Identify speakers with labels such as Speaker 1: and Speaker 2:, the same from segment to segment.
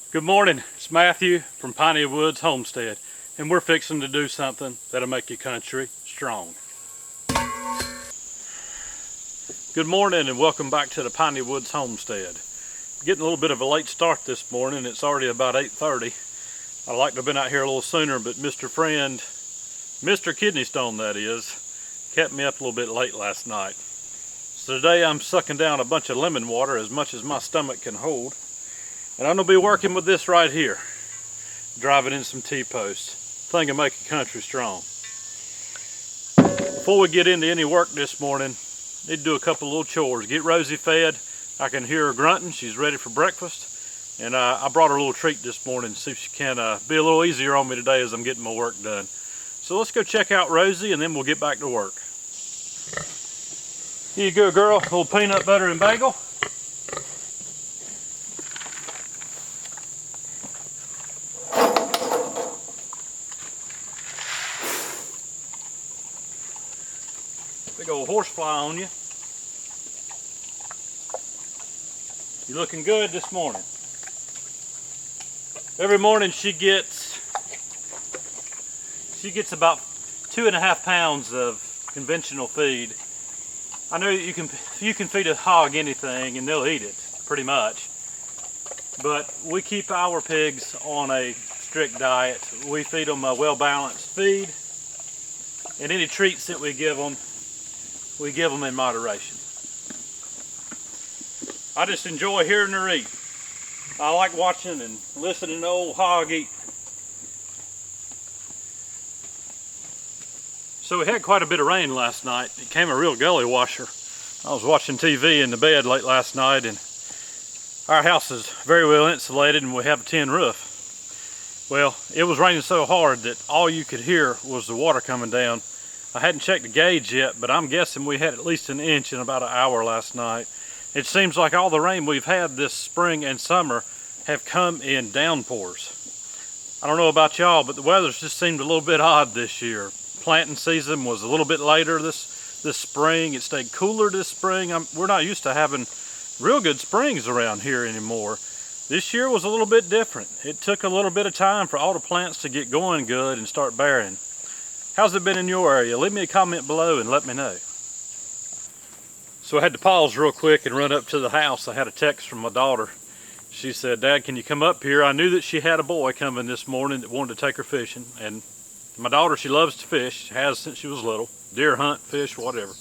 Speaker 1: Good morning, it's Matthew from Piney Woods Homestead, and we're fixing to do something that'll make your country strong. Good morning and welcome back to the Piney Woods Homestead. Getting a little bit of a late start this morning. It's already about 8:30. I'd like to have been out here a little sooner, but Mr. Kidney Stone that is, kept me up a little bit late last night. So today I'm sucking down a bunch of lemon water, as much as my stomach can hold. And I'm going to be working with this right here, driving in some T-posts. Thing to make a country strong. Before we get into any work this morning, need to do a couple little chores. Get Rosie fed. I can hear her grunting. She's ready for breakfast. And I brought her a little treat this morning to see if she can be a little easier on me today as I'm getting my work done. So let's go check out Rosie and then we'll get back to work. Here you go, girl. A little peanut butter and bagel. Big old horsefly on you. You're looking good this morning. Every morning she gets about 2.5 pounds of conventional feed. I know you can feed a hog anything and they'll eat it pretty much. But we keep our pigs on a strict diet. We feed them a well-balanced feed, and any treats that we give them in moderation. I just enjoy hearing her eat. I like watching and listening to old hog eat. So we had quite a bit of rain last night. It came a real gully washer. I was watching TV in the bed late last night, and our house is very well insulated and we have a tin roof. Well, it was raining so hard that all you could hear was the water coming down. I hadn't checked the gauge yet, but I'm guessing we had at least an inch in about an hour last night. It seems like all the rain we've had this spring and summer have come in downpours. I don't know about y'all, but the weather's just seemed a little bit odd this year. Planting season was a little bit later this spring. It stayed cooler this spring. We're not used to having real good springs around here anymore. This year was a little bit different. It took a little bit of time for all the plants to get going good and start bearing. How's it been in your area? Leave me a comment below and let me know. So I had to pause real quick and run up to the house. I had a text from my daughter. She said, "Dad, can you come up here?" I knew that she had a boy coming this morning that wanted to take her fishing. And my daughter, she loves to fish, has since she was little. Deer hunt, fish, whatever.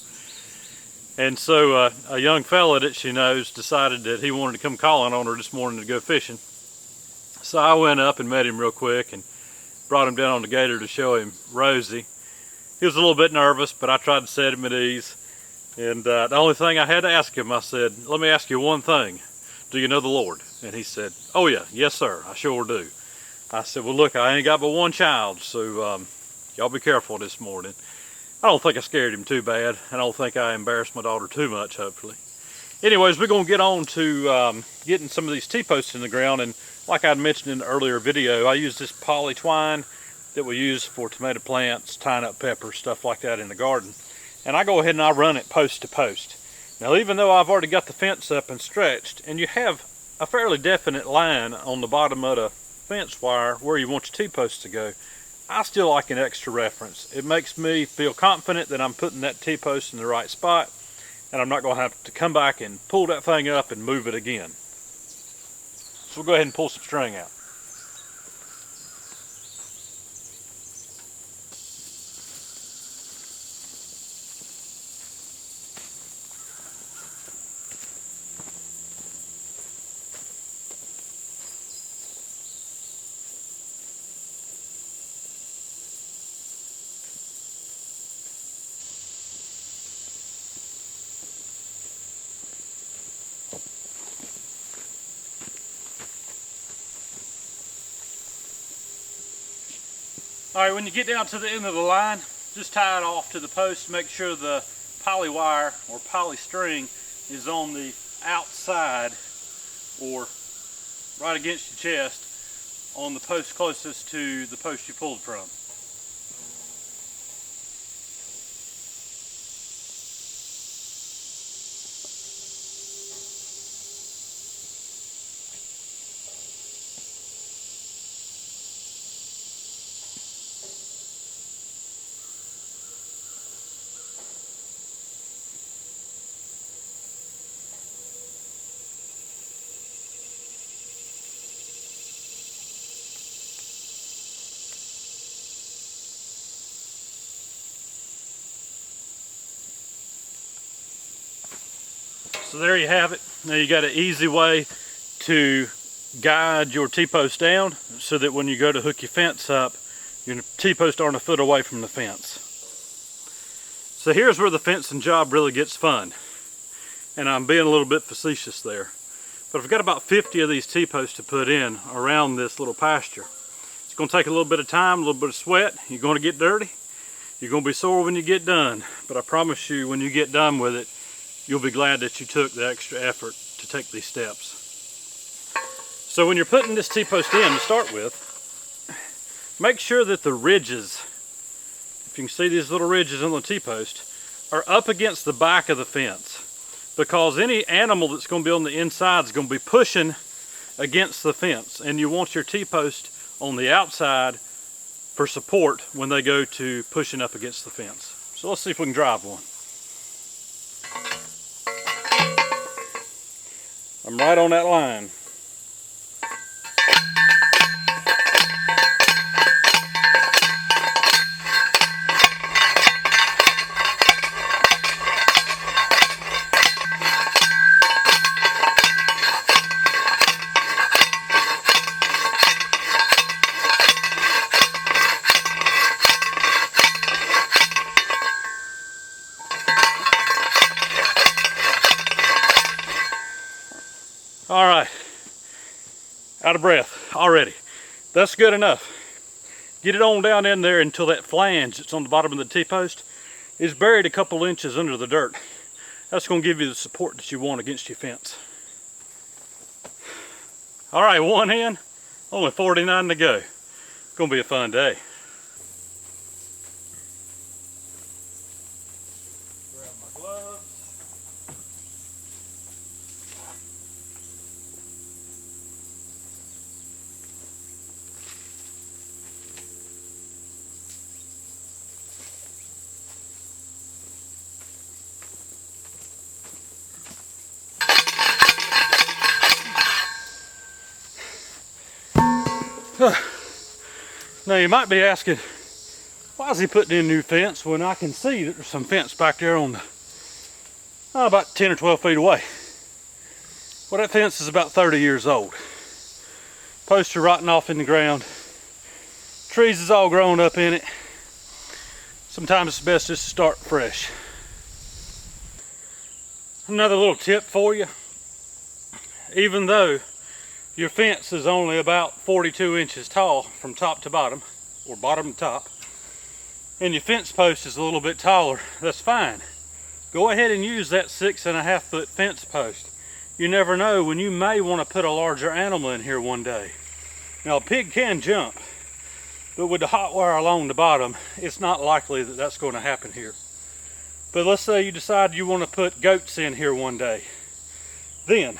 Speaker 1: And so a young fella that she knows decided that he wanted to come calling on her this morning to go fishing. So I went up and met him real quick and brought him down on the gator to show him Rosie. He was a little bit nervous, but I tried to set him at ease. And the only thing I had to ask him, I said, "Let me ask you one thing. Do you know the Lord?" And he said, "Oh yeah, yes sir, I sure do." I said, "Well look, I ain't got but one child, so y'all be careful this morning." I don't think I scared him too bad. I don't think I embarrassed my daughter too much, hopefully. Anyways, we're going to get on to getting some of these T-posts in the ground. And like I mentioned in the earlier video, I use this poly twine that we use for tomato plants, tying up peppers, stuff like that in the garden. And I go ahead and I run it post to post. Now, even though I've already got the fence up and stretched, and you have a fairly definite line on the bottom of the fence wire where you want your T-posts to go, I still like an extra reference. It makes me feel confident that I'm putting that T-post in the right spot, and I'm not going to have to come back and pull that thing up and move it again. So we'll go ahead and pull some string out. Alright, when you get down to the end of the line, just tie it off to the post. Make sure the poly wire or poly string is on the outside or right against your chest on the post closest to the post you pulled from. So there you have it. Now you got an easy way to guide your T-post down so that when you go to hook your fence up, your T-posts aren't a foot away from the fence. So here's where the fencing job really gets fun. And I'm being a little bit facetious there. But I've got about 50 of these T-posts to put in around this little pasture. It's going to take a little bit of time, a little bit of sweat. You're going to get dirty. You're going to be sore when you get done. But I promise you, when you get done with it, you'll be glad that you took the extra effort to take these steps. So when you're putting this T-post in to start with, make sure that the ridges, if you can see these little ridges on the T-post, are up against the back of the fence. Because any animal that's going to be on the inside is going to be pushing against the fence. And you want your T-post on the outside for support when they go to pushing up against the fence. So let's see if we can drive one. I'm right on that line. All right, out of breath already. That's good enough. Get it on down in there until that flange that's on the bottom of the T-post is buried a couple inches under the dirt. That's going to give you the support that you want against your fence. All right, one in, only 49 to go. It's going to be a fun day. Grab my gloves. Now you might be asking, why is he putting in new fence when I can see that there's some fence back there on the, about 10 or 12 feet away. Well, that fence is about 30 years old. Posts are rotting off in the ground. Trees is all grown up in it. Sometimes it's best just to start fresh. Another little tip for you. Even though your fence is only about 42 inches tall from top to bottom, or bottom to top, and your fence post is a little bit taller, that's fine. Go ahead and use that 6.5 foot fence post. You never know when you may want to put a larger animal in here one day. Now a pig can jump, but with the hot wire along the bottom, it's not likely that that's going to happen here. But let's say you decide you want to put goats in here one day. Then,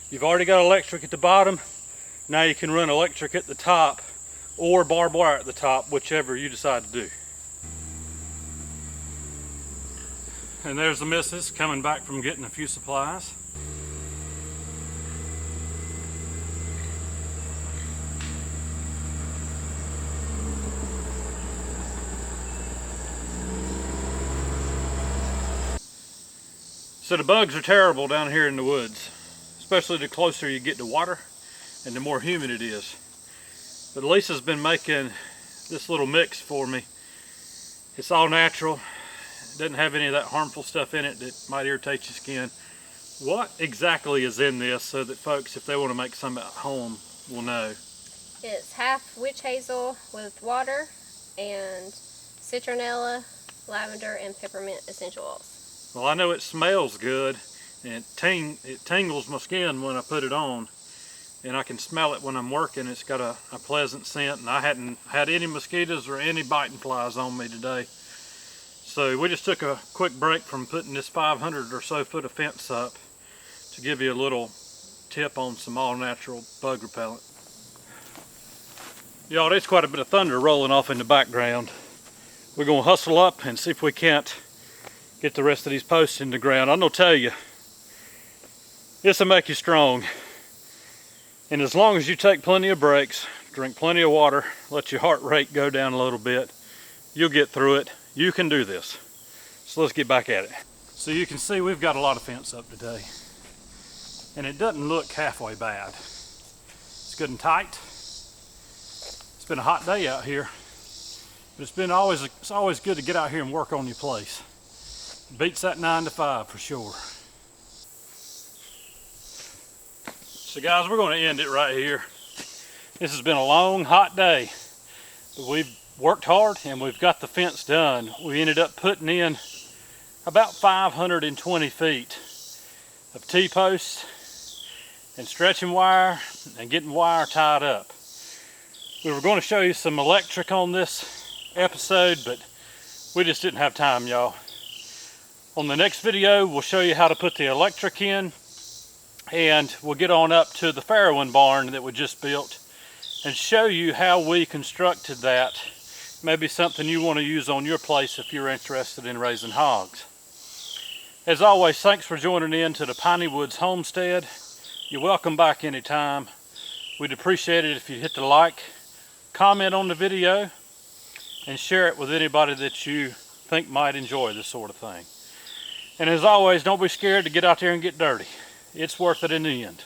Speaker 1: you've already got electric at the bottom. Now you can run electric at the top or barbed wire at the top, whichever you decide to do. And there's the missus coming back from getting a few supplies. So the bugs are terrible down here in the woods, especially the closer you get to water and the more humid it is. But Lisa's been making this little mix for me. It's all natural. It doesn't have any of that harmful stuff in it that might irritate your skin. What exactly is in this so that folks, if they want to make some at home, will know?
Speaker 2: It's half witch hazel with water and citronella, lavender, and peppermint essential oils.
Speaker 1: Well, I know it smells good, and it tingles my skin when I put it on, and I can smell it when I'm working. It's got a pleasant scent, and I hadn't had any mosquitoes or any biting flies on me today. So we just took a quick break from putting this 500 or so foot of fence up to give you a little tip on some all-natural bug repellent. Y'all, there's quite a bit of thunder rolling off in the background. We're going to hustle up and see if we can't get the rest of these posts in the ground. I'm going to tell you, this will make you strong. And as long as you take plenty of breaks, drink plenty of water, let your heart rate go down a little bit, you'll get through it. You can do this. So let's get back at it. So you can see we've got a lot of fence up today. And it doesn't look halfway bad. It's good and tight. It's been a hot day out here. But it's always good to get out here and work on your place. Beats that 9 to 5 for sure. So guys, we're going to end it right here. This has been a long, hot day. But we've worked hard and we've got the fence done. We ended up putting in about 520 feet of T-posts and stretching wire and getting wire tied up. We were going to show you some electric on this episode, but we just didn't have time, y'all. On the next video, we'll show you how to put the electric in, and we'll get on up to the farrowing barn that we just built and show you how we constructed that. Maybe something you want to use on your place if you're interested in raising hogs. As always, thanks for joining in to the Piney Woods Homestead. You're welcome back anytime. We'd appreciate it if you hit the like, comment on the video, and share it with anybody that you think might enjoy this sort of thing. And as always, don't be scared to get out there and get dirty. It's worth it in the end.